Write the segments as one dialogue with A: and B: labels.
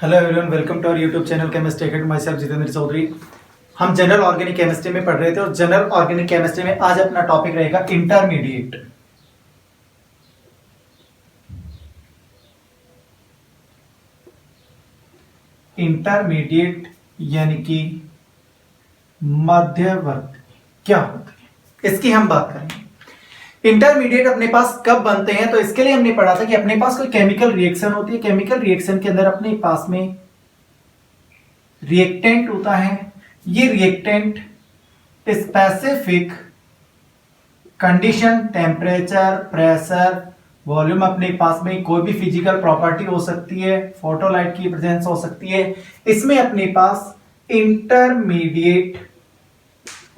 A: Hello everyone, welcome to our YouTube channel chemistry academy. Myself Jitendra Chaudhary. हम general organic chemistry में पढ़ रहे थे और जनरल ऑर्गेनिक केमिस्ट्री में आज अपना टॉपिक रहेगा इंटरमीडिएट। इंटरमीडिएट यानी कि मध्यवर्ती क्या होते हैं, इसकी हम बात करेंगे। इंटरमीडिएट अपने पास कब बनते हैं, तो इसके लिए हमने पढ़ा था कि अपने पास कोई केमिकल रिएक्शन होती है। केमिकल रिएक्शन के अंदर अपने पास में रिएक्टेंट होता है। ये reactant specific condition, temperature, pressure, volume, अपने पास में कोई भी फिजिकल प्रॉपर्टी हो सकती है, फोटोलाइट की प्रेजेंस हो सकती है, इसमें अपने पास इंटरमीडिएट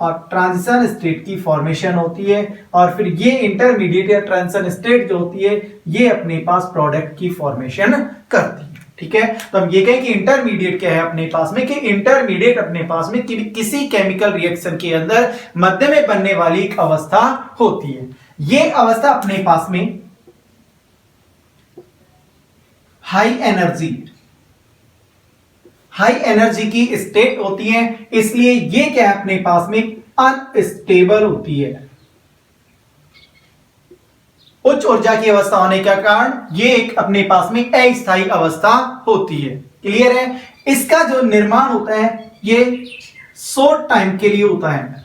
A: और ट्रांजिशन स्टेट की फॉर्मेशन होती है। और फिर ये इंटरमीडिएट या ट्रांजिशन स्टेट जो होती है ये अपने पास प्रोडक्ट की फॉर्मेशन करती है। ठीक है, तो हम ये कहें कि इंटरमीडिएट क्या है अपने पास में, कि इंटरमीडिएट अपने पास में किसी केमिकल रिएक्शन के अंदर मध्य में बनने वाली एक अवस्था होती है। ये अवस्था अपने पास में हाई एनर्जी की स्टेट होती है, इसलिए ये क्या है अपने पास में अनस्टेबल होती है। उच्च ऊर्जा की अवस्था होने के कारण ये एक अपने पास में अस्थायी अवस्था होती है। क्लियर है? इसका जो निर्माण होता है ये शॉर्ट टाइम के लिए होता है।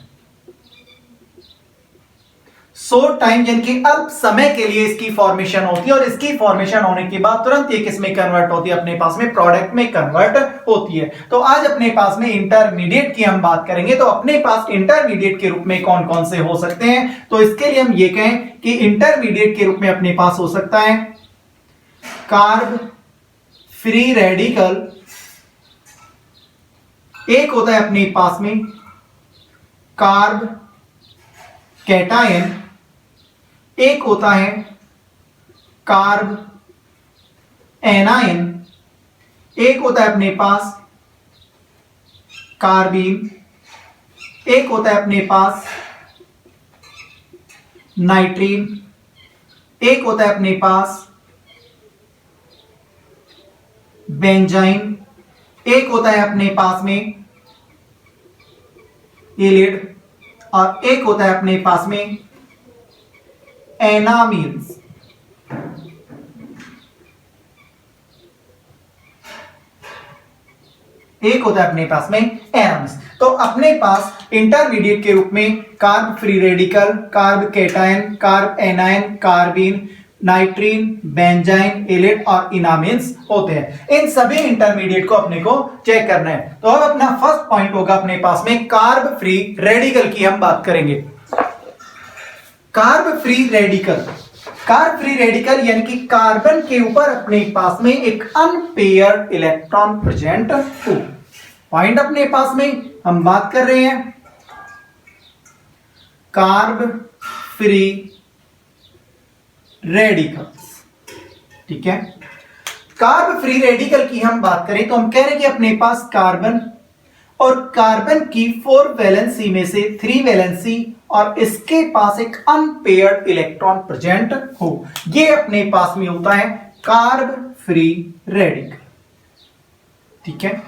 A: शॉर्ट टाइम यानी कि अल्प समय के लिए इसकी फॉर्मेशन होती है और इसकी फॉर्मेशन होने के बाद तुरंत ये किसमें कन्वर्ट होती है, अपने पास में प्रोडक्ट में कन्वर्ट होती है। तो आज अपने पास में इंटरमीडिएट की हम बात करेंगे। तो अपने पास इंटरमीडिएट के रूप में कौन कौन से हो सकते हैं, तो इसके लिए हम ये कहें कि इंटरमीडिएट के रूप में अपने पास हो सकता है कार्ब फ्री रेडिकल, एक होता है अपने पास में कार्ब कैटायन, एक होता है कार्ब एनायन, एक होता है अपने पास कार्बीन, एक होता है अपने पास नाइट्रीन, एक होता है अपने पास बेंजाइन, एक होता है अपने पास में एलिड और एक होता है अपने पास में एनामीन्स। एक होता है अपने पास में एनामीन्स। तो अपने पास इंटरमीडिएट के रूप में carb free radical, carbocation, carbanion, carbene, nitrene, benzyne, ylide और इनामीन्स होते हैं। इन सभी इंटरमीडिएट को अपने को चेक करना है। तो अब अपना फर्स्ट पॉइंट होगा अपने पास में कार्ब फ्री रेडिकल की हम बात करेंगे। Carb free radical, carb free radical यानी कि कार्बन के ऊपर अपने पास में एक अनपेयर्ड इलेक्ट्रॉन प्रेजेंट हो। पॉइंट अपने पास में हम बात कर रहे हैं कार्ब फ्री रेडिकल्स। ठीक है, कार्ब फ्री रेडिकल की हम बात करें तो हम कह रहे हैं कि अपने पास कार्बन और कार्बन की 4 वैलेंसी में से 3 वैलेंसी और इसके पास एक अनपेयर्ड इलेक्ट्रॉन प्रेजेंट हो, ये अपने पास में होता है कार्ब फ्री रेडिकल। ठीक है,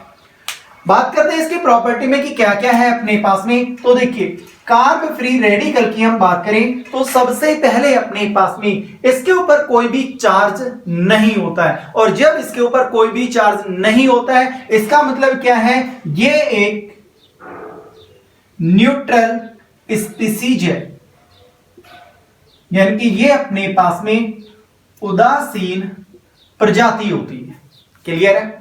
A: बात करते हैं इसकी प्रॉपर्टी में कि क्या क्या है अपने पास में। तो देखिए, कार्ब फ्री रेडिकल की हम बात करें तो सबसे पहले अपने पास में इसके ऊपर कोई भी चार्ज नहीं होता है। और जब इसके ऊपर कोई भी चार्ज नहीं होता है इसका मतलब क्या है, ये एक न्यूट्रल स्पीसीज है, यानी कि ये अपने पास में उदासीन प्रजाति होती है। क्लियर है?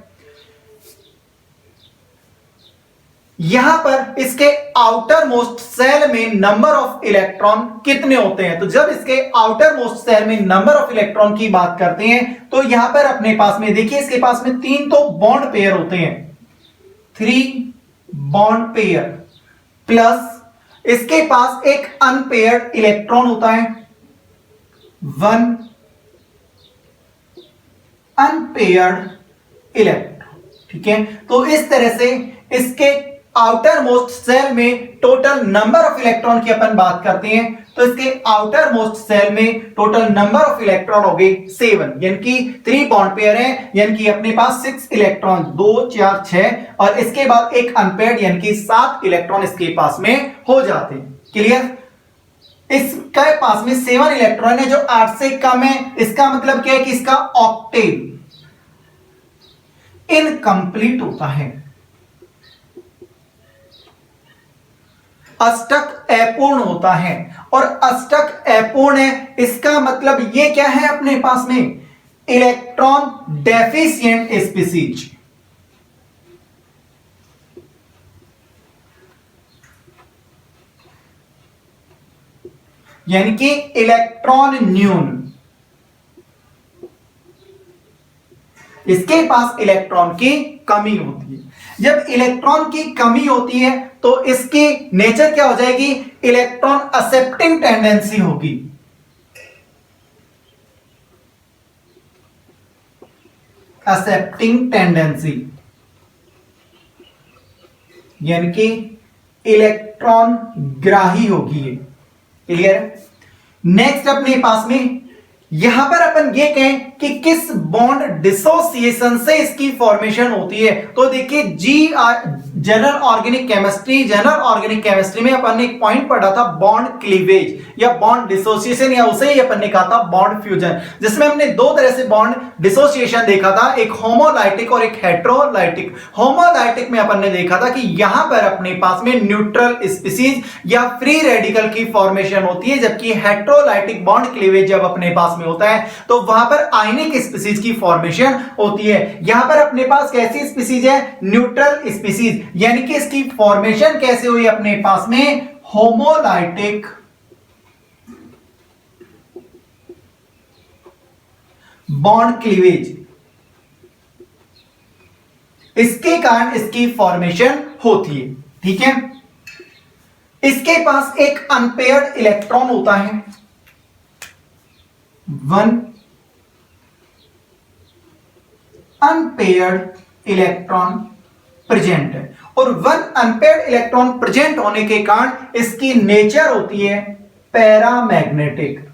A: यहां पर इसके आउटर मोस्ट सेल में नंबर ऑफ इलेक्ट्रॉन कितने होते हैं, तो जब इसके आउटर मोस्ट सेल में नंबर ऑफ इलेक्ट्रॉन की बात करते हैं तो यहां पर अपने पास में देखिए इसके पास में 3 तो बॉन्ड पेयर होते हैं, 3 बॉन्ड पेयर प्लस इसके पास एक अनपेयर्ड इलेक्ट्रॉन होता है, 1 अनपेयर्ड इलेक्ट्रॉन। ठीक है, तो इस तरह से इसके आउटर मोस्ट सेल में टोटल नंबर ऑफ इलेक्ट्रॉन की अपन बात करते हैं तो इसके आउटर मोस्ट सेल में टोटल नंबर ऑफ इलेक्ट्रॉन हो गए 7, यानी कि 3 बॉन्ड पेयर है, यानी कि अपने पास 6 इलेक्ट्रॉन, 2 4 6, और इसके बाद एक अनपेयर्ड यानी कि 7 इलेक्ट्रॉन इसके पास में हो जाते हैं। क्लियर? इसके पास में 7 इलेक्ट्रॉन है जो 8 से कम है, इसका मतलब क्या है कि इसका ऑक्टेव इनकंप्लीट होता है, अष्टक अपूर्ण होता है। और अष्टक अपूर्ण है, इसका मतलब ये क्या है अपने पास में, इलेक्ट्रॉन डेफिशिएंट स्पीसीज। यानी कि इलेक्ट्रॉन न्यून, इसके पास इलेक्ट्रॉन की कमी होती है। जब इलेक्ट्रॉन की कमी होती है तो इसकी नेचर क्या हो जाएगी, इलेक्ट्रॉन एक्सेप्टिंग टेंडेंसी होगी। एक्सेप्टिंग टेंडेंसी यानी कि इलेक्ट्रॉन ग्राही होगी। क्लियर? नेक्स्ट अपने पास में यहां पर अपन ये कहें कि किस बॉन्ड डिसोसिएशन से इसकी फॉर्मेशन होती है, तो देखिए जनरल ऑर्गेनिक केमिस्ट्री में अपन ने एक पॉइंट पढ़ा था, बॉन्ड क्लीवेज या बॉन्ड डिसोसिएशन, या उसे ही अपन ने कहा था बॉन्ड फ्यूजन, जिसमें हमने दो तरह से बॉन्ड डिसोसिएशन देखा था, एक होमोलाइटिक और एक हेटेरोलाइटिक। होमोलाइटिक में अपन ने देखा था कि यहां पर अपने पास में न्यूट्रल स्पीसीज या फ्री रेडिकल की फॉर्मेशन होती है, जबकि हेटेरोलाइटिक बॉन्ड क्लीवेज जब अपने पास में होता है तो वहां पर आयनिक स्पीसीज की फॉर्मेशन होती है। यहां पर अपने पास कैसी स्पीसीज है, न्यूट्रल स्पीसीज, यानी कि इसकी फॉर्मेशन कैसे हुई अपने पास में, होमोलाइटिक बॉन्ड क्लीवेज, इसके कारण इसकी फॉर्मेशन होती है। ठीक है? इसके पास एक अनपेयर्ड इलेक्ट्रॉन होता है, 1 अनपेयर्ड इलेक्ट्रॉन प्रेजेंट है, और 1 अनपेयर्ड इलेक्ट्रॉन प्रेजेंट होने के कारण इसकी नेचर होती है पैरामैग्नेटिक।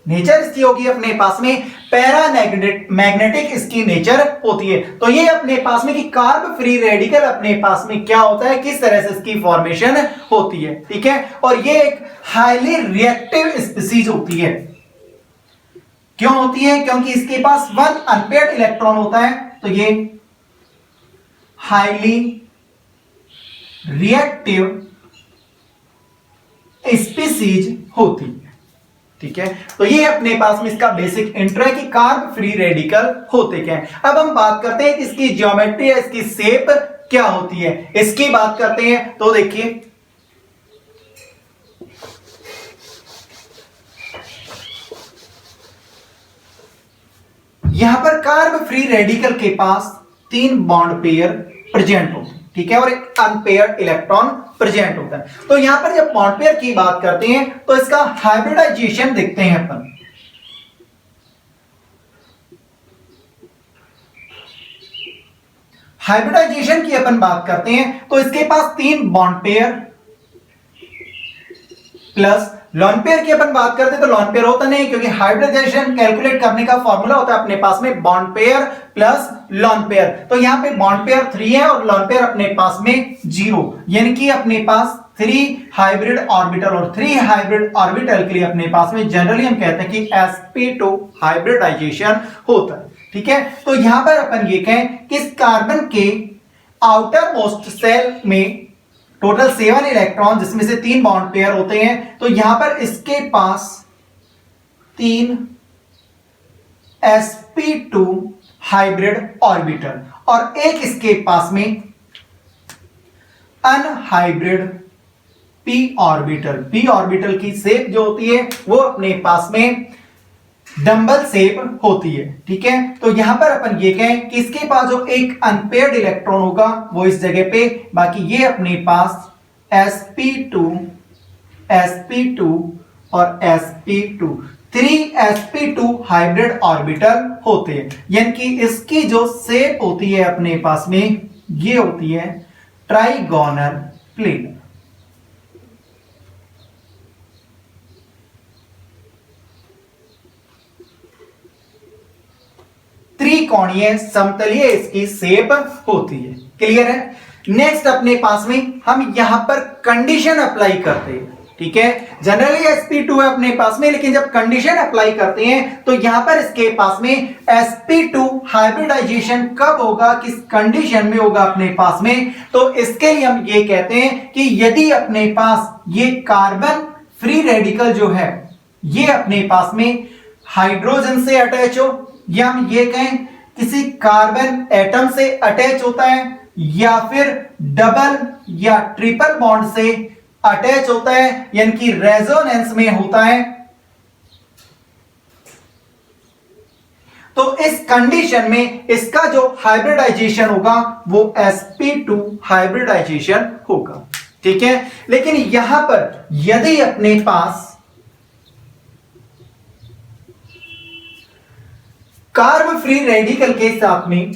A: नेचर इसकी होगी अपने पास में पैरामैग्नेटिक, इसकी नेचर होती है। तो ये अपने पास में कि कार्ब फ्री रेडिकल अपने पास में क्या होता है, किस तरह से इसकी फॉर्मेशन होती है। ठीक है? और ये एक हाईली रिएक्टिव स्पीसीज होती है। क्यों होती है? क्योंकि इसके पास 1 अनपेयर्ड इलेक्ट्रॉन होता है, तो ये हाईली रिएक्टिव स्पीसीज होती है। ठीक है? तो ये अपने पास में इसका बेसिक इंट्रो है कि कार्ब फ्री रेडिकल होते क्या हैं। अब हम बात करते हैं इसकी ज्योमेट्री या इसकी शेप क्या होती है, इसकी बात करते हैं। तो देखिए यहां पर कार्ब फ्री रेडिकल के पास 3 बॉन्ड पेयर प्रेजेंट होते हैं। ठीक है? और एक अनपेयर्ड इलेक्ट्रॉन प्रेजेंट होता है। तो यहां पर जब बॉन्ड पेयर की बात करते हैं तो इसका हाइब्रिडाइजेशन देखते हैं अपन। हाइब्रिडाइजेशन की अपन बात करते हैं तो इसके पास 3 bond pair plus lone pair की अपन बात करते हैं तो लॉन पेयर होता नहीं, क्योंकि हाइब्रिडाइजेशन कैलकुलेट करने का फॉर्मूला होता है अपने पास में bond pair plus lone pair. तो यहां पे बॉन्ड पेयर 3 है और लॉन पेयर अपने पास में 0, यानी कि अपने पास 3 हाइब्रिड ऑर्बिटल, और 3 हाइब्रिड ऑर्बिटल के लिए अपने पास में जनरली हम कहते हैं कि sp2 हाइब्रिडाइजेशन होता है। ठीक है? तो यहां पर अपन ये कहें कि इस कार्बन के आउटर मोस्ट सेल में टोटल 7 इलेक्ट्रॉन, जिसमें से 3 बॉन्ड पेयर होते हैं, तो यहां पर इसके पास 3 sp2 हाइब्रिड ऑर्बिटल और एक इसके पास में unhybrid p orbital. p orbital की शेप जो होती है वो अपने पास में डंबल शेप होती है। ठीक है? तो यहां पर अपन ये कहें कि इसके पास जो एक अनपेयर्ड इलेक्ट्रॉन होगा वो इस जगह पे, बाकी ये अपने पास sp2 और sp2 3 sp2 हाइब्रिड ऑर्बिटल होते हैं, यानी कि इसकी जो शेप होती है अपने पास में ये होती है ट्राइगोनल प्लेन। त्रिकोणीय समतलीय इसकी शेप होती है। क्लियर है। नेक्स्ट अपने पास में हम यहां पर कंडीशन अप्लाई करते हैं। ठीक है, जनरली sp2 है अपने पास में, लेकिन जब कंडीशन अप्लाई करते हैं तो यहां पर इसके पास में sp2 हाइब्रिडाइजेशन कब होगा, किस कंडीशन में होगा अपने पास में, तो इसके लिए हम ये कहते हैं कि यदि अपने पास ये कार्बन फ्री रेडिकल जो है ये अपने पास में हाइड्रोजन से अटैच हो, या हम ये कहें किसी कार्बन एटम से अटैच होता है, या फिर डबल या ट्रिपल बॉन्ड से अटैच होता है, यानी कि रेजोनेंस में होता है, तो इस कंडीशन में इसका जो हाइब्रिडाइजेशन होगा वो sp2 हाइब्रिडाइजेशन होगा। ठीक है, लेकिन यहां पर यदि अपने पास कार्ब फ्री रेडिकल के साथ में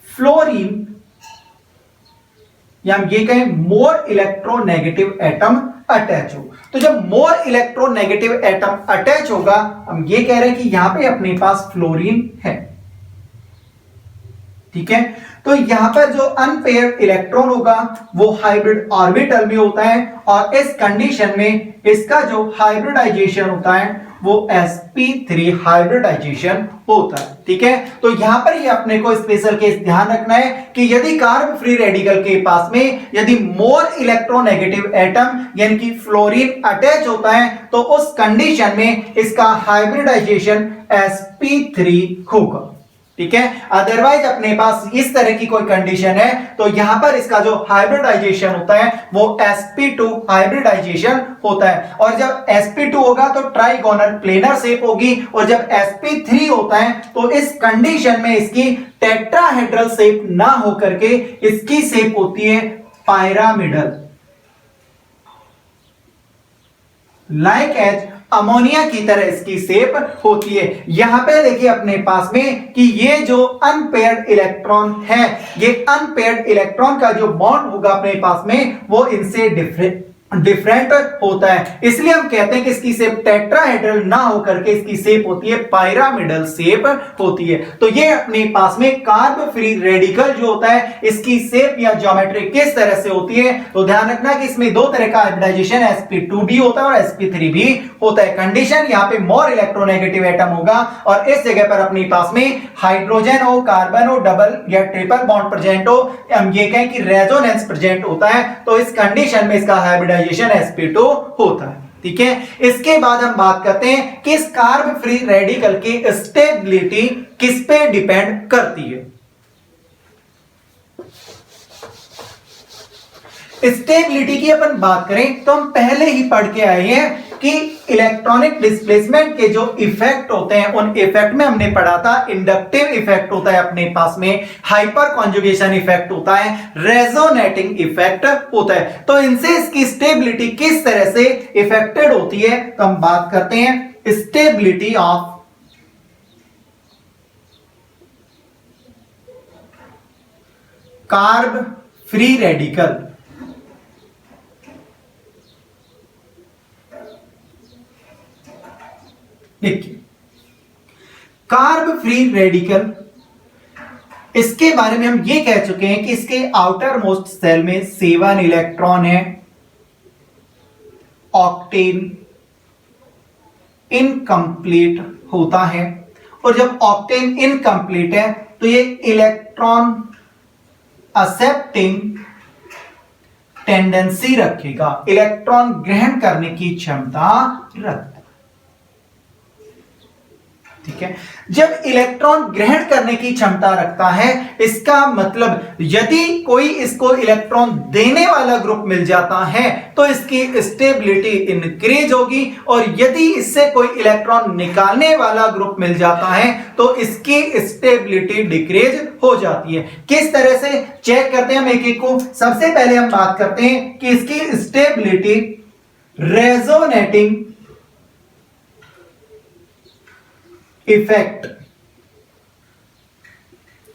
A: फ्लोरीन या हम ये कहें मोर इलेक्ट्रोनेगेटिव एटम अटैच हो, तो जब मोर इलेक्ट्रोनेगेटिव एटम अटैच होगा, हम ये कह रहे हैं कि यहां पे अपने पास फ्लोरीन है। ठीक है, तो यहां पर जो अनपेयर्ड इलेक्ट्रॉन होगा वो हाइब्रिड ऑर्बिटल में होता है, और इस कंडीशन में इसका जो हाइब्रिडाइजेशन होता है वो sp3 हाइब्रिडाइजेशन होता है। ठीक है, तो यहां पर ये अपने को स्पेशल केस ध्यान रखना है कि यदि कार्ब फ्री रेडिकल के पास में यदि मोर इलेक्ट्रोनेगेटिव एटम यानी कि फ्लोरीन अटैच होता है तो उस कंडीशन में इसका हाइब्रिडाइजेशन sp3 होगा। ठीक है, अदरवाइज अपने पास इस तरह की कोई कंडीशन है तो यहां पर इसका जो हाइब्रिडाइजेशन होता है वो sp2 हाइब्रिडाइजेशन होता है, और जब sp2 होगा तो ट्राइगोनल प्लेनर शेप होगी, और जब sp3 होता है तो इस कंडीशन में इसकी टेट्राहेड्रल शेप ना होकर के इसकी शेप होती है पायरामिडल, लाइक एज अमोनिया की तरह इसकी शेप होती है। यहां पे देखिए अपने पास में कि ये जो अनपेयर्ड इलेक्ट्रॉन है, ये अनपेयर्ड इलेक्ट्रॉन का जो बॉन्ड होगा अपने पास में वो इनसे डिफरेंट होता है, इसलिए हम कहते हैं कि इसकी शेप टेट्राहेड्रल ना होकर के इसकी शेप होती है पायरामिडल शेप होती है। तो ये अपने पास में कार्ब फ्री रेडिकल जो होता है इसकी शेप या ज्योमेट्री किस तरह से होती है, तो ध्यान रखना कि इसमें दो तरह का हाइब्रिडाइजेशन sp2 भी होता है और sp3 भी होता है। कंडीशन यहाँ पे मोर इलेक्ट्रोनेगेटिव एटम होगा और इस जगह पर अपने पास में हाइड्रोजन हो, कार्बन हो, डबल या ट्रिपल बॉन्ड प्रेजेंट हो, हम ये कहें कि रेजोनेंस प्रेजेंट होता है, तो इस कंडीशन में इसका हाइब्रिडाइजेशन sp2 होता है। ठीक है, इसके बाद हम बात करते हैं कि इस कार्ब फ्री रेडिकल की स्टेबिलिटी किस पे डिपेंड करती है। स्टेबिलिटी की अपन बात करें तो हम पहले ही पढ़ के आए हैं कि इलेक्ट्रॉनिक डिस्प्लेसमेंट के जो इफेक्ट होते हैं उन इफेक्ट में हमने पढ़ा था इंडक्टिव इफेक्ट होता है अपने पास में, हाइपर कॉन्जुगेशन इफेक्ट होता है, रेजोनेटिंग इफेक्ट होता है। तो इनसे इसकी स्टेबिलिटी किस तरह से इफेक्टेड होती है तो हम बात करते हैं stability of carb free radical. देखिए कार्ब फ्री रेडिकल, इसके बारे में हम ये कह चुके हैं कि इसके आउटर मोस्ट सेल में 7 इलेक्ट्रॉन है, ऑक्टेन इनकम्प्लीट होता है, और जब ऑक्टेन इनकम्प्लीट है तो ये इलेक्ट्रॉन एक्सेप्टिंग टेंडेंसी रखेगा, इलेक्ट्रॉन ग्रहण करने की क्षमता रखता है। ठीक है, जब इलेक्ट्रॉन ग्रहण करने की क्षमता रखता है इसका मतलब यदि कोई इसको इलेक्ट्रॉन देने वाला ग्रुप मिल जाता है तो इसकी स्टेबिलिटी इंक्रीज होगी, और यदि इससे कोई इलेक्ट्रॉन निकालने वाला ग्रुप मिल जाता है तो इसकी स्टेबिलिटी डिक्रीज हो जाती है। किस तरह से चेक करते हैं हम एक एक को। सबसे पहले हम बात करते हैं कि इसकी स्टेबिलिटी रेजोनेटिंग इफेक्ट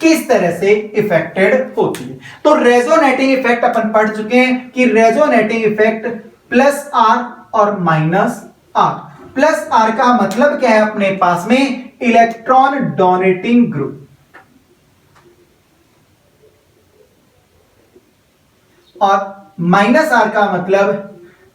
A: किस तरह से इफेक्टेड होती है। तो रेजोनेटिंग इफेक्ट अपन पढ़ चुके हैं कि रेजोनेटिंग इफेक्ट प्लस आर और माइनस आर। प्लस आर का मतलब क्या है अपने पास में, इलेक्ट्रॉन डोनेटिंग ग्रुप, और माइनस आर का मतलब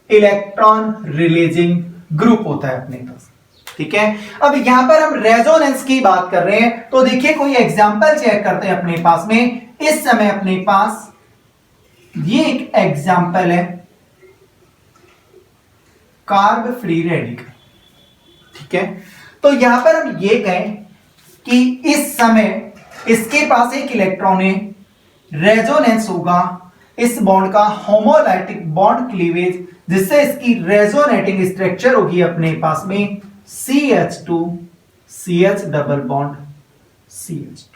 A: इलेक्ट्रॉन रिलीजिंग ग्रुप होता है अपने पास। ठीक है, अब यहां पर हम रेजोनेंस की बात कर रहे हैं, तो देखिए कोई एग्जांपल चेक करते हैं अपने पास में। इस समय अपने पास ये एक एग्जांपल है कार्ब फ्री रेडिकल। ठीक है, तो यहां पर हम ये कहें कि इस समय इसके पास एक इलेक्ट्रॉन है, रेजोनेंस होगा इस बॉन्ड का होमोलाइटिक बॉन्ड क्लीवेज, जिससे इसकी रेजोनेटिंग स्ट्रक्चर होगी अपने पास में CH2 CH double bond CH2।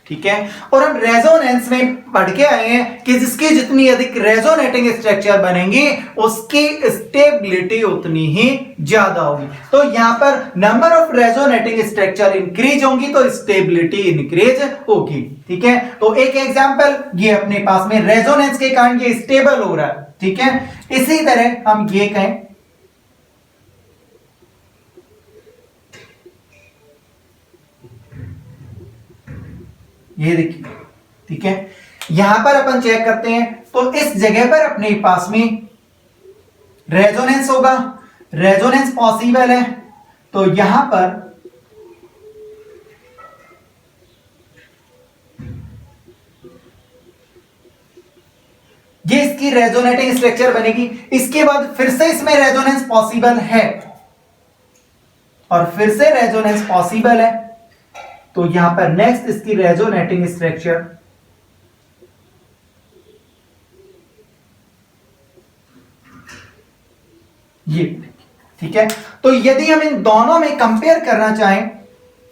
A: ठीक है, और हम रेजोनेंस में पढ़ के आए हैं कि जिसकी जितनी अधिक रेजोनेटिंग स्ट्रक्चर बनेंगी उसकी स्टेबिलिटी उतनी ही ज्यादा होगी। तो यहां पर number of resonating structure increase होंगी तो स्टेबिलिटी इंक्रीज होगी। ठीक है, तो एक एग्जांपल ये अपने पास में रेजोनेंस के कारण ये स्टेबल हो रहा है। ठीक है, इसी तरह हम ये कहें, ये देखिए। ठीक है, यहां पर अपन चेक करते हैं तो इस जगह पर अपने पास में रेजोनेंस होगा, रेजोनेंस पॉसिबल है, तो यहां पर ये इसकी रेजोनेटिंग स्ट्रक्चर बनेगी। इसके बाद फिर से इसमें रेजोनेंस पॉसिबल है और फिर से रेजोनेंस पॉसिबल है, तो यहां पर नेक्स्ट इसकी रेजोनेटिंग स्ट्रक्चर ये। ठीक है, तो यदि हम इन दोनों में कंपेयर करना चाहें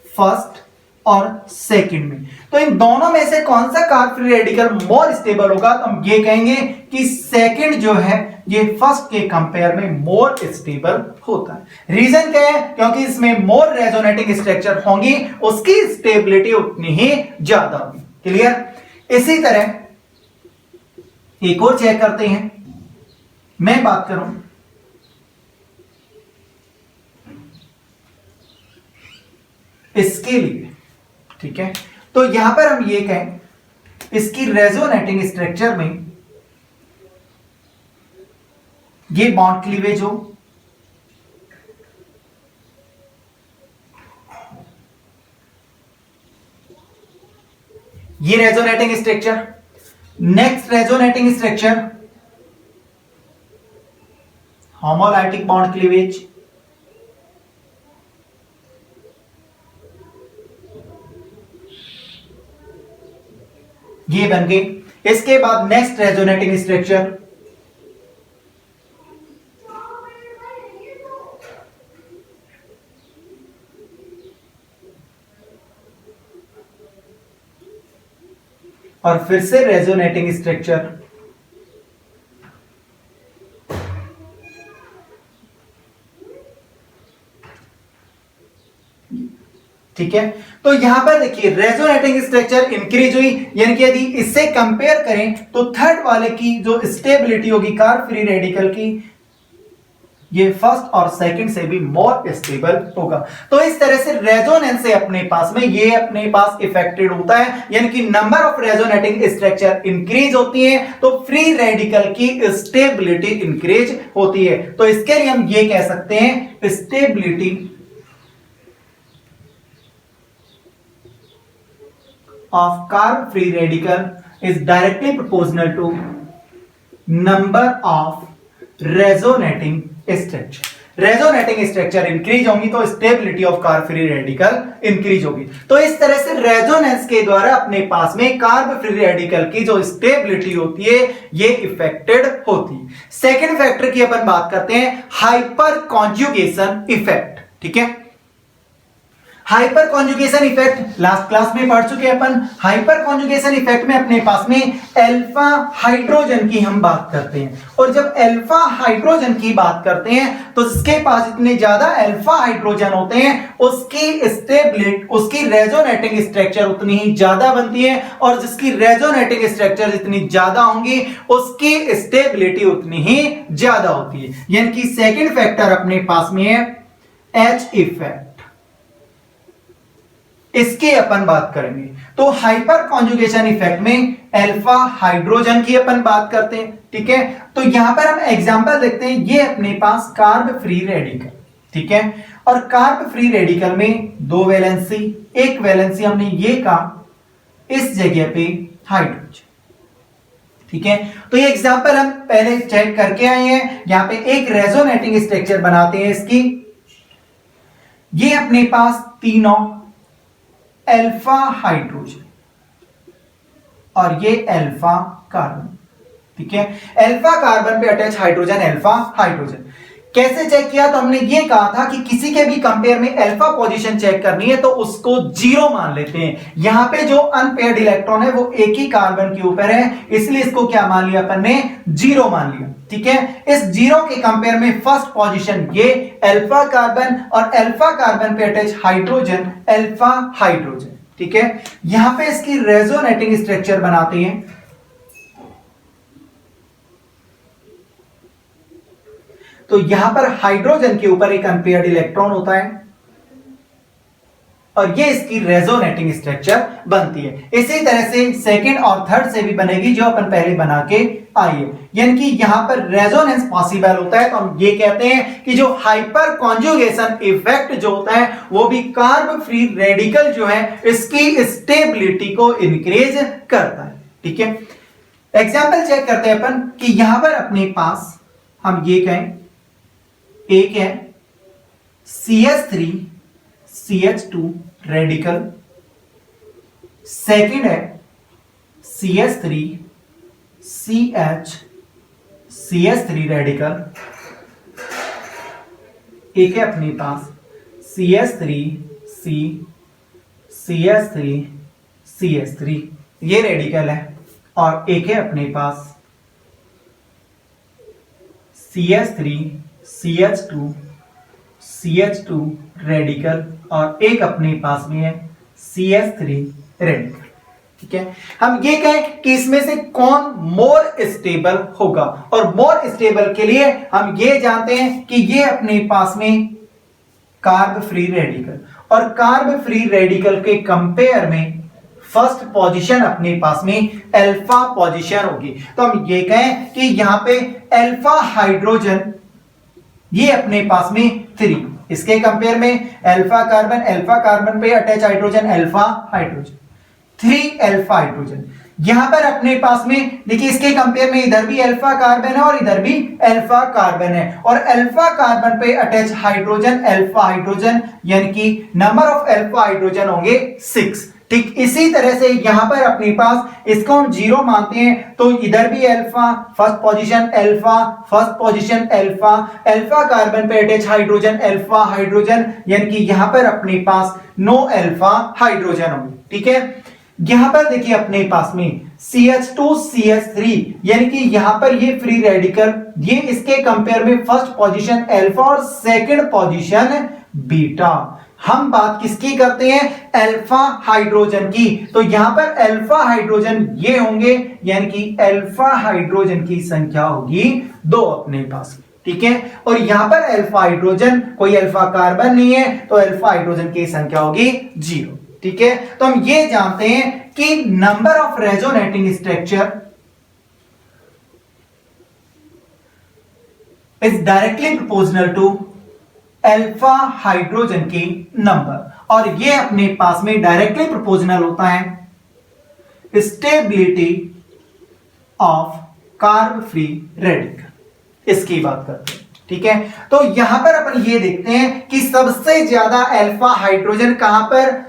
A: फर्स्ट और सेकंड में, तो इन दोनों में से कौन सा carb free radical more stable होगा, तो हम ये कहेंगे कि सेकंड जो है ये फर्स्ट के कंपेयर में मोर स्टेबल होता है। रीजन क्या है, क्योंकि इसमें मोर रेजोनेटिंग स्ट्रक्चर होंगी, उसकी स्टेबिलिटी उतनी ही ज्यादा होगी। क्लियर। इसी तरह एक और चेक करते हैं, मैं बात करूं इसके लिए। ठीक है, तो यहां पर हम ये कहें इसकी रेजोनेटिंग स्ट्रक्चर में ये बॉन्ड क्लीवेज हो, ये resonating structure, next resonating structure homolytic bond cleavage, ये बन गई। इसके बाद नेक्स्ट रेजोनेटिंग स्ट्रक्चर और फिर से रेजोनेटिंग स्ट्रक्चर, ठीक है। तो यहां पर देखिए रेजोनेटिंग स्ट्रक्चर इंक्रीज हुई, यानी कि यदि इससे कंपेयर करें तो थर्ड वाले की जो स्टेबिलिटी होगी कार्ब फ्री रेडिकल की, ये फर्स्ट और सेकंड से भी मोर स्टेबल होगा। तो इस तरह से रेजोनेंस से अपने पास में ये अपने पास इफेक्टेड होता है, यानी कि number of resonating structure increase होती है तो फ्री रेडिकल की स्टेबिलिटी इंक्रीज होती है। तो इसके लिए हम ये कह सकते हैं stability of carb free radical is directly proportional to number of resonating structure। Resonating structure increase होंगी तो stability of carb free radical increase होगी। तो इस तरह से रेजोनेंस के द्वारा अपने पास में कार्ब फ्री रेडिकल की जो स्टेबिलिटी होती है ये इफेक्टेड होती है। सेकेंड फैक्टर की अपन बात करते हैं हाइपर कॉन्जुगेशन इफेक्ट। ठीक है, hyper conjugation effect last class में पढ़ चुके हैं अपन। हाइपर कॉन्जुगेशन इफेक्ट में अपने पास में अल्फा हाइड्रोजन की हम बात करते हैं, और जब अल्फा हाइड्रोजन की बात करते हैं तो जिसके पास जितने ज्यादा अल्फा हाइड्रोजन होते हैं उसकी स्टेबिलिटी, उसकी रेजोनेटिंग स्ट्रक्चर उतनी ही ज्यादा बनती है, और जिसकी रेजोनेटिंग स्ट्रक्चर जितनी ज्यादा होंगी उसकी स्टेबिलिटी उतनी ही ज्यादा होती है। यानी कि सेकंड फैक्टर अपने पास में है एच इफेक्ट, इसके अपन बात करेंगे। तो हाइपर कॉन्जुगेशन इफेक्ट में अल्फा हाइड्रोजन की अपन बात करते हैं, ठीक है। तो यहां पर हम एग्जांपल देखते हैं, ये अपने पास कार्ब फ्री रेडिकल, ठीक है, और कार्ब फ्री रेडिकल में दो वैलेंसी, एक वैलेंसी हमने ये कहा इस जगह पे हाइड्रोजन, ठीक है। तो ये एग्जांपल हम पहले चेक करके आए हैं। यहां पे एक रेजोनेटिंग स्ट्रक्चर बनाते हैं इसकी, ये अपने पास तीनों अल्फा हाइड्रोजन और ये अल्फा कार्बन, ठीक है। अल्फा कार्बन पे अटैच हाइड्रोजन, अल्फा हाइड्रोजन। कैसे चेक किया? तो हमने ये कहा था कि किसी के भी कंपेयर में अल्फा पोजीशन चेक करनी है तो उसको 0 मान लेते हैं। यहां पे जो अनपेयर्ड इलेक्ट्रॉन है वो एक ही कार्बन के ऊपर है, इसलिए इसको क्या मान लिया अपन ने? 0 मान लिया, ठीक है। इस 0 के कंपेयर में फर्स्ट पोजीशन ये अल्फा कार्बन और अल्फा कार्बन पे अटैच हाइड्रोजन, अल्फा हाइड्रोजन, ठीक है। यहां पे इसकी रेजोनेटिंग स्ट्रक्चर बनाते हैं, तो यहां पर हाइड्रोजन के ऊपर एक अनपेयर्ड इलेक्ट्रॉन होता है और ये इसकी रेजोनेटिंग स्ट्रक्चर बनती है। इसी तरह से सेकंड और थर्ड से भी बनेगी जो अपन पहले बना के आई है, यानी कि यहां पर रेजोनेंस पॉसिबल होता है। तो हम ये कहते हैं कि जो हाइपर कॉन्जुगेशन इफेक्ट जो होता है वो भी कार्ब फ्री रेडिकल जो है इसकी स्टेबिलिटी को इंक्रीज करता है, ठीक है। एग्जाम्पल चेक करते हैं अपन कि यहां पर अपने पास हम ये कहें, एक है CH3 CH2 रेडिकल, सेकंड है CH3 CH CH3 रेडिकल, एक है अपने पास CH3 C CH3 CH3 ये रेडिकल है, और एक है अपने पास CH3 CH2 CH2 रेडिकल, और एक अपने पास में है CH3 रेडिकल, ठीक है। हम ये कहें कि इसमें से कौन मोर स्टेबल होगा, और मोर स्टेबल के लिए हम ये जानते हैं कि ये अपने पास में कार्ब फ्री रेडिकल, और कार्ब फ्री रेडिकल के कंपेयर में फर्स्ट पोजीशन अपने पास में अल्फा पोजीशन होगी। तो हम ये कहें कि यहां पे अल्फा हाइड्रोजन ये अपने पास में 3, इसके कंपेयर में अल्फा कार्बन पे attach hydrogen, alpha hydrogen, 3 alpha hydrogen. यहां पर अपने पास में देखिए इसके कंपेयर में इधर भी अल्फा कार्बन है और इधर भी अल्फा कार्बन है, और अल्फा कार्बन पे अटैच हाइड्रोजन, अल्फा हाइड्रोजन, यानी कि नंबर ऑफ अल्फा हाइड्रोजन होंगे 6, ठीक। इसी तरह से यहां पर अपने पास इसको हम 0 मानते हैं, तो इधर भी alpha, first position alpha, first position alpha, alpha carbon पे अटैच हाइड्रोजन, अल्फा हाइड्रोजन, यानी कि यहां पर अपने पास 9 अल्फा हाइड्रोजन होंगे, ठीक है। यहां पर देखिए अपने पास में CH2 CH3, यानी कि यहां पर ये फ्री रेडिकल, ये इसके कंपेयर में फर्स्ट पोजीशन अल्फा और सेकंड पोजीशन बीटा। हम बात किसकी करते हैं? अल्फा हाइड्रोजन की। तो यहां पर अल्फा हाइड्रोजन ये होंगे, यानी कि अल्फा हाइड्रोजन की संख्या होगी 2 अपने पास, ठीक है। और यहां पर अल्फा हाइड्रोजन, कोई अल्फा कार्बन नहीं है, तो अल्फा हाइड्रोजन की संख्या होगी 0, ठीक है। तो हम ये जानते हैं कि number of resonating structure is directly proportional to alpha hydrogen की नंबर, और ये अपने पास में डायरेक्टली प्रोपोर्शनल होता है stability of carb free radical. इसकी बात करते हैं, ठीक है। तो यहां पर अपन ये देखते हैं कि सबसे ज्यादा अल्फा हाइड्रोजन कहां पर?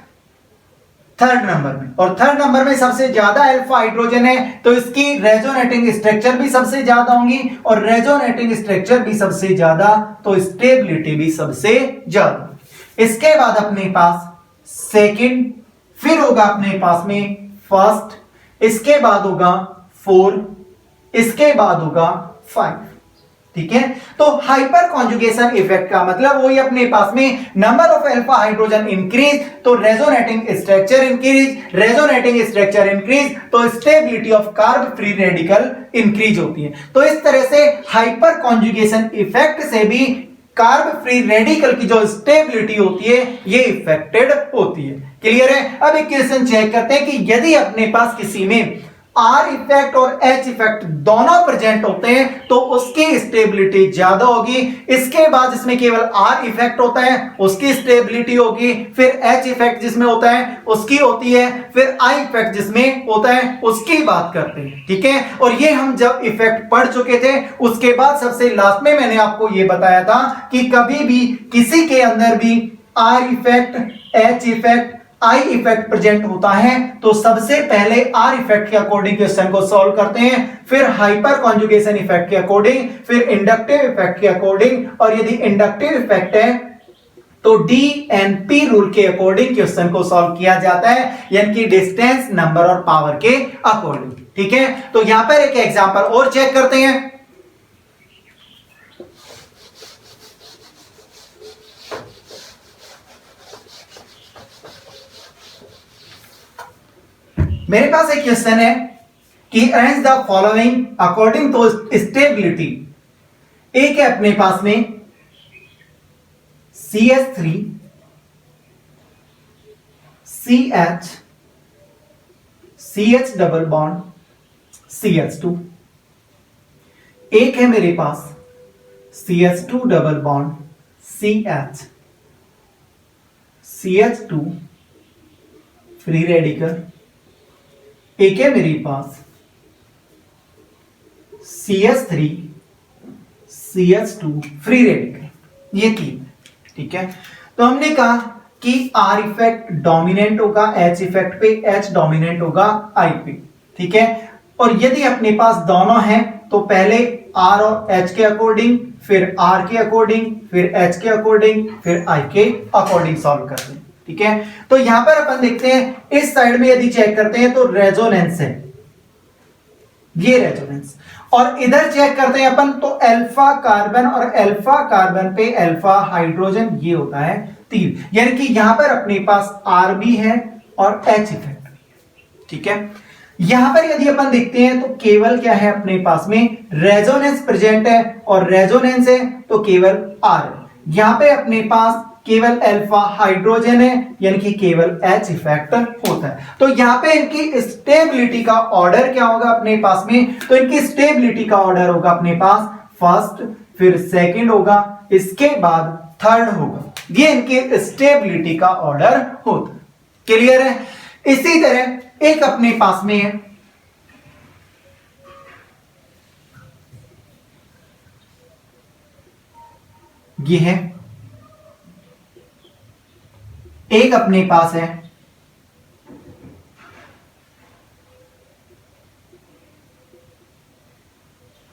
A: थर्ड नंबर में, और थर्ड नंबर में सबसे ज्यादा अल्फा हाइड्रोजन है, तो इसकी रेजोनेटिंग स्ट्रक्चर भी सबसे ज्यादा होंगी, और रेजोनेटिंग स्ट्रक्चर भी सबसे ज्यादा, तो स्टेबिलिटी भी सबसे ज्यादा। इसके बाद अपने पास सेकंड, फिर होगा अपने पास में फर्स्ट, इसके बाद होगा 4, इसके बाद होगा 5। ठीक है, तो हाइपर कॉन्जुगेशन इफेक्ट का मतलब वही अपने पास में number of alpha hydrogen increase तो resonating structure increase, resonating structure increase तो stability of carb free radical increase होती है। तो इस तरह से हाइपर कॉन्जुगेशन इफेक्ट से भी कार्ब फ्री रेडिकल की जो स्टेबिलिटी होती है ये इफेक्टेड होती है। क्लियर है? अब एक क्वेश्चन चेक करते हैं कि यदि अपने पास किसी में आर इफेक्ट और एच इफेक्ट दोनों प्रेजेंट होते हैं तो उसकी स्टेबिलिटी ज्यादा होगी। इसके बाद जिसमें केवल आर इफेक्ट होता है उसकी स्टेबिलिटी होगी, फिर एच इफेक्ट जिसमें होता है उसकी होती है, फिर आई इफेक्ट जिसमें होता है उसकी बात करते हैं। ठीक है, और ये हम जब इफेक्ट पढ़ चुके थे उसके बाद सबसे लास्ट में मैंने आपको ये बताया था कि कभी भी किसी के अंदर भी are effect, H effect, I effect present होता है तो सबसे पहले आर इफेक्ट के अकॉर्डिंग क्वेश्चन को सॉल्व करते हैं, फिर हाइपर कॉन्जुगेशन इफेक्ट के अकॉर्डिंग, फिर इंडक्टिव इफेक्ट के अकॉर्डिंग, और यदि इंडक्टिव इफेक्ट है तो DNP रूल के अकॉर्डिंग क्वेश्चन को सॉल्व किया जाता है, यानी कि डिस्टेंस, नंबर और पावर के अकॉर्डिंग। ठीक है, तो यहां पर एक एग्जांपल और चेक करते हैं। मेरे पास एक क्वेश्चन है कि arrange the following according to stability. एक है अपने पास में CH3 CH CH double bond CH2, एक है मेरे पास CH2 double bond CH CH2 free radical, एक है मेरे पास CH3 CH2 फ्री रेडिकल, ये तीन। ठीक है, तो हमने कहा कि R इफेक्ट डोमिनेंट होगा H इफेक्ट पे, H डोमिनेंट होगा I पे। ठीक है, और यदि अपने पास दोनों हैं तो पहले R और H के अकॉर्डिंग, फिर R के अकॉर्डिंग, फिर H के अकॉर्डिंग, फिर I के अकॉर्डिंग सॉल्व करते हैं। ठीक है, तो यहां पर अपन देखते हैं इस साइड में यदि चेक करते हैं तो रेजोनेंस है, ये रेजोनेंस, और इधर चेक करते हैं अपन तो अल्फा कार्बन और अल्फा कार्बन पे अल्फा हाइड्रोजन, ये होता है तीन, यानी कि यहां पर अपने पास आर भी है और एच इफेक्ट भी है। ठीक है, यहां पर यदि अपन देखते हैं तो केवल क्या है अपने पास में रेजोनेंस प्रेजेंट है, और रेजोनेंस है तो केवल आर है। यहां पे अपने पास केवल अल्फा हाइड्रोजन है, यानी कि केवल H इफेक्ट होता है। तो यहां पे इनकी स्टेबिलिटी का ऑर्डर क्या होगा अपने पास में, तो इनकी स्टेबिलिटी का ऑर्डर होगा अपने पास फर्स्ट, फिर सेकंड होगा, इसके बाद थर्ड होगा, ये इनकी स्टेबिलिटी का ऑर्डर होता है। क्लियर है? इसी तरह एक अपने पास में है ये है, एक अपने पास है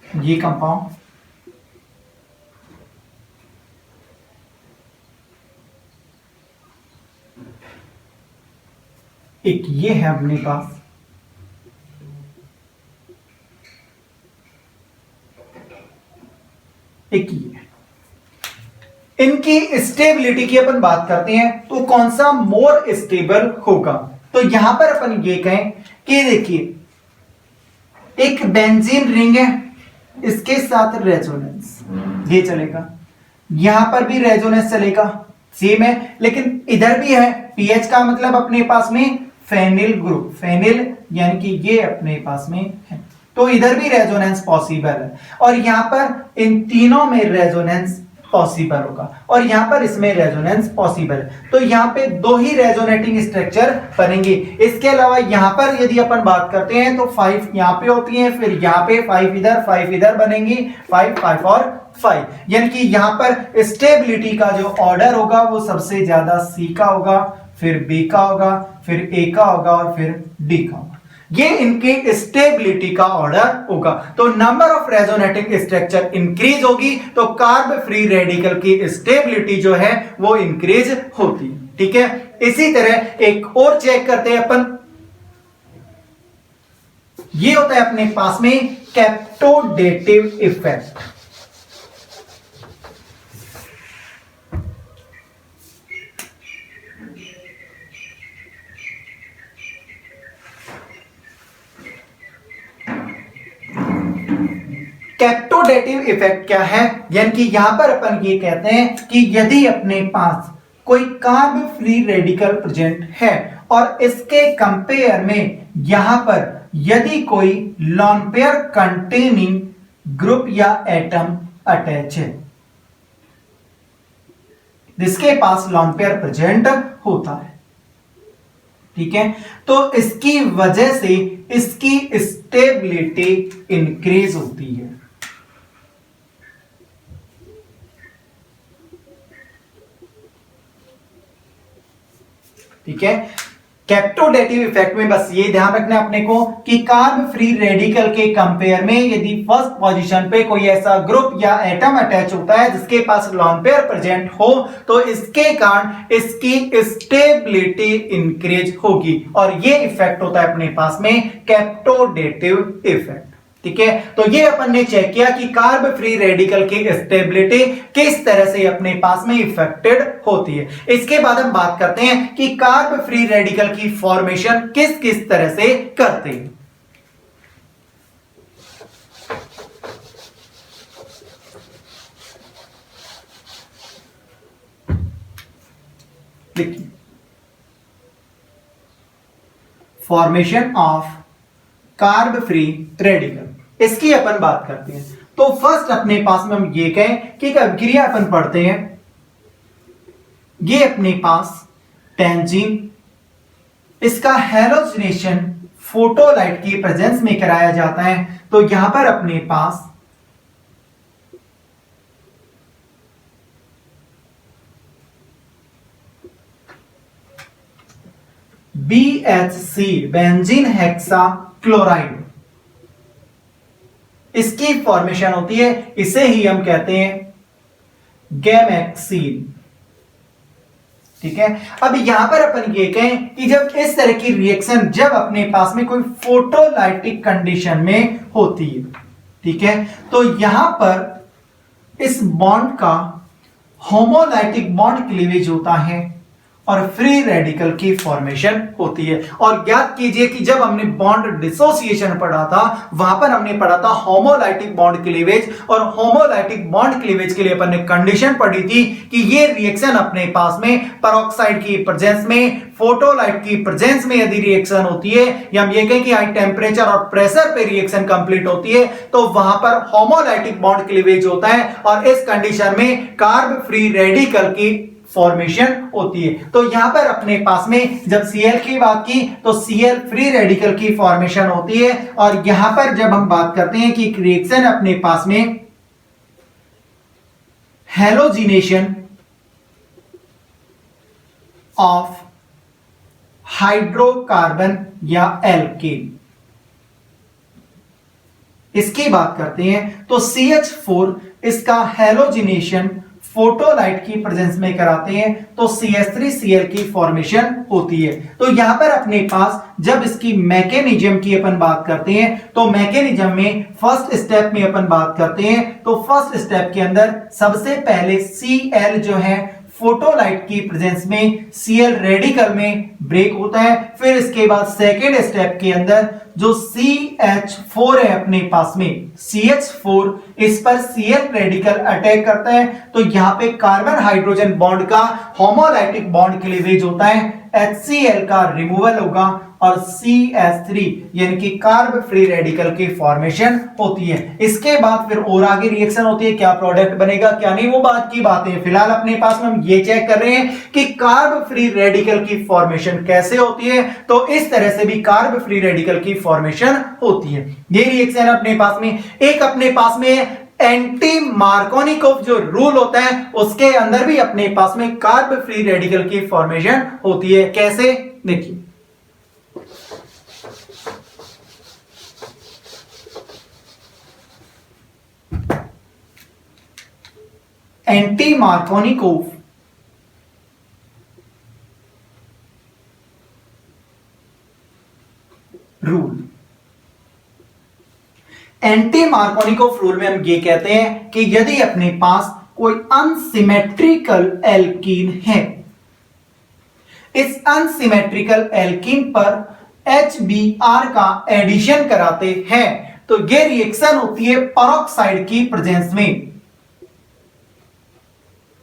A: ये कंपाउंड, एक ये है अपने पास, एक ये है। इनकी स्टेबिलिटी की अपन बात करते हैं तो कौन सा मोर स्टेबल होगा, तो यहां पर अपन ये कहें कि देखिए एक बेंजीन रिंग है, इसके साथ रेजोनेंस ये चलेगा, यहां पर भी रेजोनेंस चलेगा, सेम है, लेकिन इधर भी है पीएच का मतलब अपने पास में फेनिल ग्रुप, फेनिल यानी कि ये अपने पास में है, तो इधर भी रेजोनेंस पॉसिबल है, और यहां पर इन तीनों में रेजोनेंस पॉसिबल होगा, और यहां पर इसमें रेजोनेंस पॉसिबल है। तो यहां पे दो ही रेजोनेटिंग स्ट्रक्चर बनेंगे। इसके अलावा यहां पर यदि अपन बात करते हैं तो 5 यहां पे होती हैं, फिर यहां पे 5 इधर बनेंगी, 5 और 5, यानी कि यहां पर स्टेबिलिटी का जो ऑर्डर होगा वो सबसे ज्यादा सी का होगा, फिर बी का होगा, फिर ए का होगा और फिर डी का होगा। ये इनके स्टेबिलिटी का ऑर्डर होगा। तो number of resonating structure increase होगी तो कार्ब फ्री रेडिकल की स्टेबिलिटी जो है वो इंक्रीज होती है। ठीक है। इसी तरह एक और चेक करते हैं अपन, ये होता है अपने पास में कैप्टोडेटिव इफेक्ट। कैप्टोडेटिव इफेक्ट क्या है, यानी कि यहां पर अपन ये कहते हैं कि यदि अपने पास कोई कार्ब फ्री रेडिकल प्रेजेंट है और इसके कंपेयर में यहां पर यदि कोई लॉन पेयर कंटेनिंग ग्रुप या एटम अटैच है, जिसके पास लॉन पेयर प्रेजेंट होता है, ठीक है, तो इसकी वजह से इसकी स्टेबिलिटी इंक्रीज होती है। ठीक है। कैप्टोडेटिव इफेक्ट में बस ये ध्यान रखना अपने को कि कार्ब फ्री रेडिकल के कंपेयर में यदि फर्स्ट पोजीशन पे कोई ऐसा ग्रुप या एटम अटैच होता है जिसके पास लॉन पेयर प्रेजेंट हो, तो इसके कारण इसकी स्टेबिलिटी इंक्रीज होगी, और ये इफेक्ट होता है अपने पास में कैप्टोडेटिव इफेक्ट। ठीक है, तो ये अपन ने चेक किया कि कार्ब फ्री रेडिकल की स्टेबिलिटी किस तरह से अपने पास में इफेक्टेड होती है। इसके बाद हम बात करते हैं कि कार्ब फ्री रेडिकल की फॉर्मेशन किस किस तरह से करते हैं। देखिए, formation of carb free radical, इसकी अपन बात करते हैं। तो फर्स्ट अपने पास में हम ये कहें कि अभिक्रिया अपन पढ़ते हैं, ये अपने पास टेंजीन, इसका हैलोजिनेशन फोटोलाइट की प्रेजेंस में कराया जाता है। तो यहां पर अपने पास BHC बेंजीन हेक्सा क्लोराइड, इसकी फॉर्मेशन होती है, इसे ही हम कहते हैं गैमेक्सीन। ठीक है, अब यहां पर अपन ये कहें कि जब इस तरह की रिएक्शन जब अपने पास में कोई फोटोलाइटिक कंडीशन में होती है, ठीक है, तो यहां पर इस बॉन्ड का होमोलाइटिक बॉन्ड क्लीवेज होता है और फ्री रेडिकल की फॉर्मेशन होती है। और याद कीजिए कि जब हमने बॉन्ड डिसोसिएशन पढ़ा था, वहां पर हमने पढ़ा था होमोलाइटिक बॉन्ड क्लीवेज, और होमोलाइटिक बॉन्ड क्लीवेज के लिए अपन ने कंडीशन पढ़ी थी कि ये रिएक्शन अपने पास में पेरोक्साइड की प्रेजेंस में, फोटोलाइट की प्रेजेंस में यदि रिएक्शन होती है, या हम ये कहें कि हाई टेम्परेचर और प्रेशर पे रिएक्शन कंप्लीट होती है, तो वहां पर होमोलाइटिक बॉन्ड क्लीवेज होता है, और इस कंडीशन में कार्ब फ्री रेडिकल की फॉर्मेशन होती है। तो यहां पर अपने पास में जब Cl की बात की तो Cl फ्री रेडिकल की फॉर्मेशन होती है, और यहां पर जब हम बात करते हैं कि रिएक्शन अपने पास में हैलोजिनेशन ऑफ हाइड्रोकार्बन या एल्केन, इसकी बात करते हैं, तो CH4 इसका हैलोजिनेशन फोटोलाइट की प्रेजेंस में कराते हैं, तो CH3Cl की फॉर्मेशन होती है। तो यहां पर अपने पास जब इसकी मैकेनिज्म की अपन बात करते हैं, तो मैकेनिज्म में फर्स्ट स्टेप में अपन बात करते हैं, तो फर्स्ट स्टेप के अंदर सबसे पहले Cl जो है फोटोलाइट की प्रेजेंस में Cl रेडिकल में ब्रेक होता है। फिर इसके बाद सेकेंड स्टेप के अंदर जो CH4 है अपने पास में, CH4 इस पर Cl रेडिकल अटैक करता है, तो यहां पे कार्बन हाइड्रोजन बॉन्ड का होमोलाइटिक बॉन्ड क्लीवेज होता है, HCl का रिमूवल होगा, और CH3 यानी कि कार्ब फ्री रेडिकल की फॉर्मेशन होती है। इसके बाद फिर और आगे रिएक्शन होती है, क्या प्रोडक्ट बनेगा क्या नहीं, वो बात की बात है। फिलहाल अपने पास में हम ये चेक कर रहे हैं कि कार्ब फ्री रेडिकल की फॉर्मेशन कैसे होती है। तो इस तरह से भी कार्ब फ्री रेडिकल की फॉर्मेशन होती है। ये रिएक्शन अपने पास में एक अपने पास में एंटी मार्कोनिकोव जो रूल होता है, उसके अंदर भी अपने पास में कार्ब फ्री रेडिकल की फॉर्मेशन होती है। कैसे, देखिए, anti Markovnikov anti Markovnikov rule में हम ये कहते हैं कि यदि अपने पास कोई अनसिमेट्रिकल एल्कीन है, इस अनसिमेट्रिकल एल्कीन पर HBr का एडिशन कराते हैं तो ये रिएक्शन होती है पेरोक्साइड की प्रेजेंस में।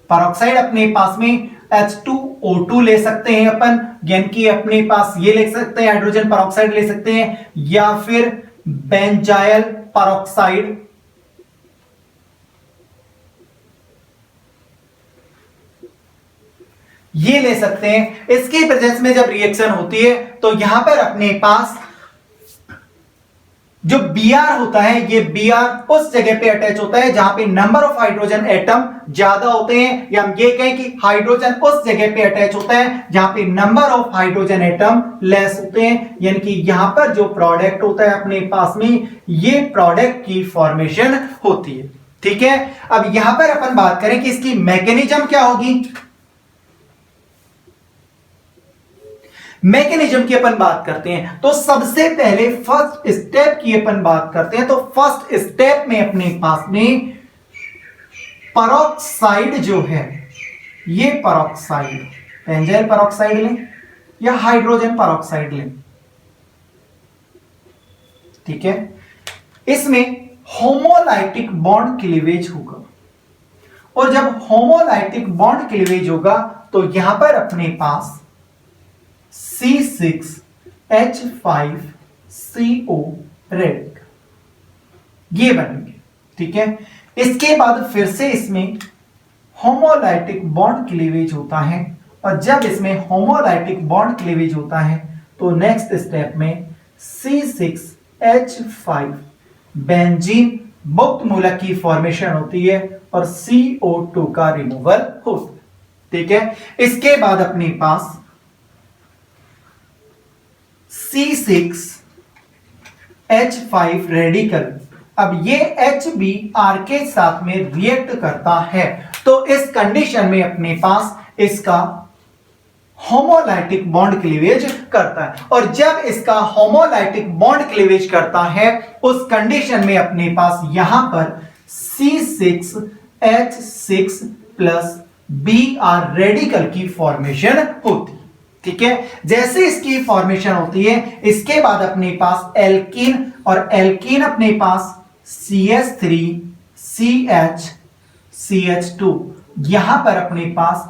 A: पेरोक्साइड अपने पास में H2O2 ले सकते हैं अपन, यानी कि अपने पास ये ले सकते हैं हाइड्रोजन पेरोक्साइड ले सकते हैं, या फिर बेंजाइल पेरोक्साइड, ये ले सकते हैं। इसकी प्रेजेंस में जब रिएक्शन होती है तो यहां पर अपने पास जो Br होता है, ये Br उस जगह पे अटैच होता है जहां पे नंबर ऑफ हाइड्रोजन एटम ज्यादा होते हैं, या हम ये कहें कि हाइड्रोजन उस जगह पे अटैच होता है जहां पे number of hydrogen atom less होते हैं, यानी कि यहां पर जो प्रोडक्ट होता है अपने पास में, ये प्रोडक्ट की फॉर्मेशन होती है। ठीक है, अब यहां पर अपन बात करें कि इसकी मैकेनिज्म क्या होगी। मैकेनिज्म की अपन बात करते हैं तो सबसे पहले फर्स्ट स्टेप की अपन बात करते हैं। तो फर्स्ट स्टेप में अपने पास में पेरोक्साइड जो है, ये पेरोक्साइड बेंजाइल पेरोक्साइड लें या हाइड्रोजन पेरोक्साइड लें, ठीक है, इसमें होमोलाइटिक बॉन्ड क्लीवेज होगा, और जब होमोलाइटिक बॉन्ड क्लीवेज होगा तो यहां पर अपने पास C6H5CO रेडिकल ये बनेंगे। ठीक है, इसके बाद फिर से इसमें होमोलाइटिक बॉन्ड क्लीवेज होता है, और जब इसमें होमोलाइटिक बॉन्ड क्लीवेज होता है तो नेक्स्ट स्टेप में C6H5 बेंजीन मुक्त मूलक की फॉर्मेशन होती है और CO2 का रिमूवल होता है। ठीक है, इसके बाद अपने पास C6H5 रेडिकल, अब ये HBr के साथ में रिएक्ट करता है, तो इस कंडीशन में अपने पास इसका होमोलाइटिक बॉन्ड क्लीवेज करता है, और जब इसका होमोलाइटिक बॉन्ड क्लीवेज करता है उस कंडीशन में अपने पास यहां पर C6H6 प्लस Br रेडिकल की फॉर्मेशन होती है। ठीक है, जैसे इसकी फॉर्मेशन होती है इसके बाद अपने पास एल्कीन, और एल्कीन अपने पास CH3CH2, यहां पर अपने पास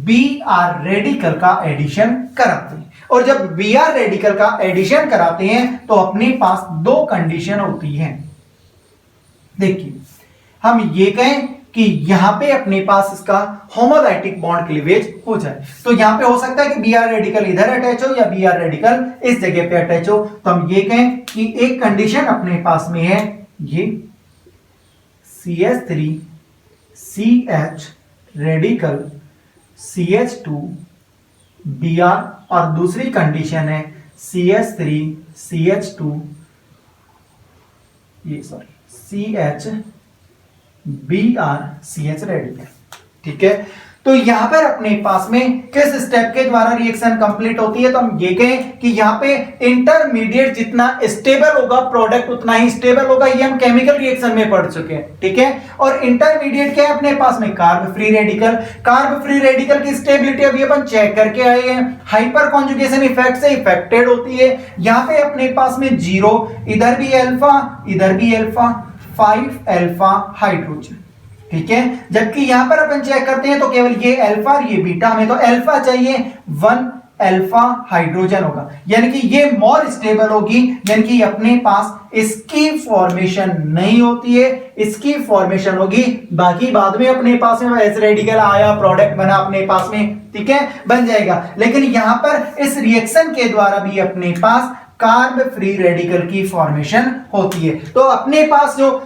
A: Br रेडिकल का एडिशन कराते हैं, और जब Br रेडिकल का एडिशन कराते हैं तो अपने पास दो कंडीशन होती हैं। देखिए, हम ये कहें कि यहां पे अपने पास इसका होमोलाइटिक बॉन्ड क्लीवेज हो जाए, तो यहां पे हो सकता है कि Br रेडिकल इधर अटैच हो या Br रेडिकल इस जगह पे अटैच हो, तो हम ये कहें कि एक कंडीशन अपने पास में है ये CH3CH रेडिकल CH2 Br, और दूसरी कंडीशन है CH3CH2 CH BrCH रेडिकल। ठीक है, तो यहां पर अपने पास में किस स्टेप के द्वारा रिएक्शन कंप्लीट होती है, तो हम ये कहें कि यहां पे इंटरमीडिएट जितना स्टेबल होगा प्रोडक्ट उतना ही स्टेबल होगा, ये हम केमिकल रिएक्शन में पढ़ चुके हैं। ठीक है, और इंटरमीडिएट क्या है अपने पास में, carb free radical. Carb free radical की स्टेबिलिटी अभी अपन चेक करके आए हैं, हाइपर कॉन्जुगेशन इफेक्ट से इफेक्टेड होती है। यहां पे अपने पास में 0, इधर भी अल्फा, इधर भी अल्फा, 5 अल्फा हाइड्रोजन। ठीक है, जबकि यहां पर अपन चेक करते हैं तो केवल ये अल्फा और ये बीटा, में तो अल्फा चाहिए 1 अल्फा हाइड्रोजन होगा, यानी कि ये मोर स्टेबल होगी, यानी कि अपने पास इसकी फॉर्मेशन नहीं होती है, इसकी फॉर्मेशन होगी बाकी बाद में अपने पास में एस रेडिकल आया, प्रोडक्ट बना अपने पास में, ठीक है, बन जाएगा। लेकिन यहां पर इस रिएक्शन के द्वारा भी अपने पास कार्ब फ्री रेडिकल की फॉर्मेशन होती है। तो अपने पास जो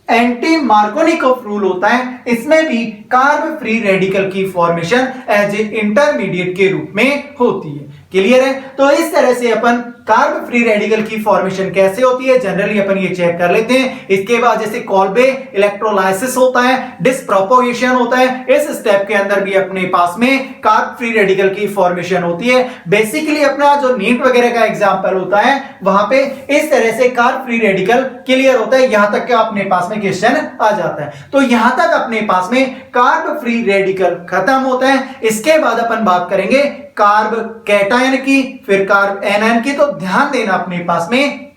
A: एंटी मार्कोनिकोव रूल होता है इसमें भी कार्ब फ्री रेडिकल की फॉर्मेशन एज ए इंटरमीडिएट के रूप में होती है। क्लियर है? तो इस तरह से अपन कार्ब फ्री रेडिकल की फॉर्मेशन कैसे होती है जनरली अपन ये चेक कर लेते हैं। इसके बाद जैसे कॉल्बे इलेक्ट्रोलाइसिस होता है, डिस्प्रोपोगेशन होता है, इस स्टेप के अंदर भी अपने पास में कार्ब फ्री रेडिकल की फॉर्मेशन होती है। बेसिकली अपना जो नीट वगैरह का एग्जांपल होता है वहां पे इस तरह से कार्ब फ्री रेडिकल क्लियर होता है, यहां तक कि अपने पास में क्वेश्चन आ जाता है। तो यहां तक अपने पास में कार्ब फ्री रेडिकल खत्म होता है। इसके बाद अपन बात करेंगे कार्ब कैटायन की, फिर कार्ब एनायन की। तो ध्यान देना अपने पास में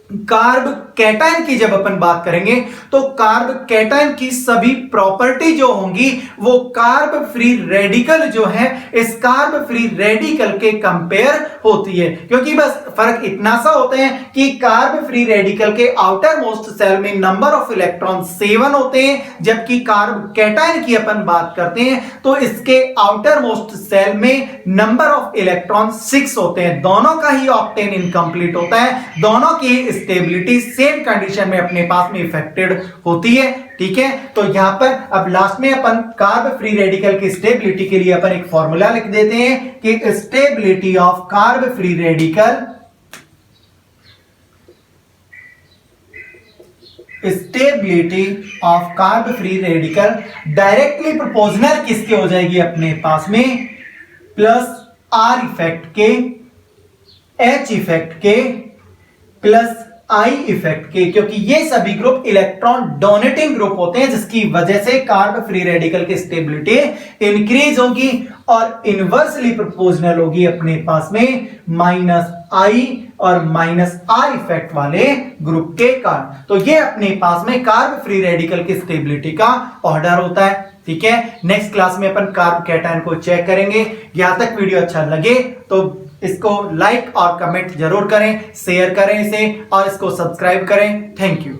A: कार्ब कैटायन की जब अपन बात करेंगे तो कार्ब कैटायन की सभी प्रॉपर्टी जो होंगी वो कार्ब फ्री रेडिकल जो है इस कार्ब फ्री रेडिकल के कंपेयर होती है, क्योंकि बस फर्क इतना सा होता है कि कार्ब फ्री रेडिकल के आउटर मोस्ट सेल में नंबर ऑफ इलेक्ट्रॉन 7 होते हैं, जबकि कार्ब कैटायन की अपन बात करते हैं तो इसके आउटर मोस्ट सेल में नंबर ऑफ इलेक्ट्रॉन 6 होते हैं। दोनों का ही ऑक्टेन इनकम्प्लीट होता है, दोनों की स्टेबिलिटी सेम कंडीशन में अपने पास में इफेक्टेड होती है। ठीक है, तो यहां पर अब लास्ट में अपन कार्ब फ्री रेडिकल की स्टेबिलिटी के लिए अपन एक फॉर्मूला लिख देते हैं कि stability of carb free radical, stability of carb free radical directly proportional किसके हो जाएगी अपने पास में प्लस आर इफेक्ट के, एच इफेक्ट के प्लस आई इफेक्ट के, क्योंकि ये सभी ग्रुप इलेक्ट्रॉन डोनेटिंग ग्रुप होते हैं जिसकी वजह से कार्ब फ्री रेडिकल की स्टेबिलिटी इंक्रीज होगी और इनवर्सली प्रोपोर्शनल होगी अपने पास में माइनस आई और माइनस आर इफेक्ट वाले ग्रुप के कारण। तो ये अपने पास में कार्ब फ्री रेडिकल की स्टेबिलिटी का ऑर्डर होता है। ठीक है, नेक्स्ट क्लास में अपन कार्ब कैटायन को चेक करेंगे। यहां तक वीडियो अच्छा लगे तो इसको लाइक और कमेंट जरूर करें, शेयर करें इसे और इसको सब्सक्राइब करें। Thank you.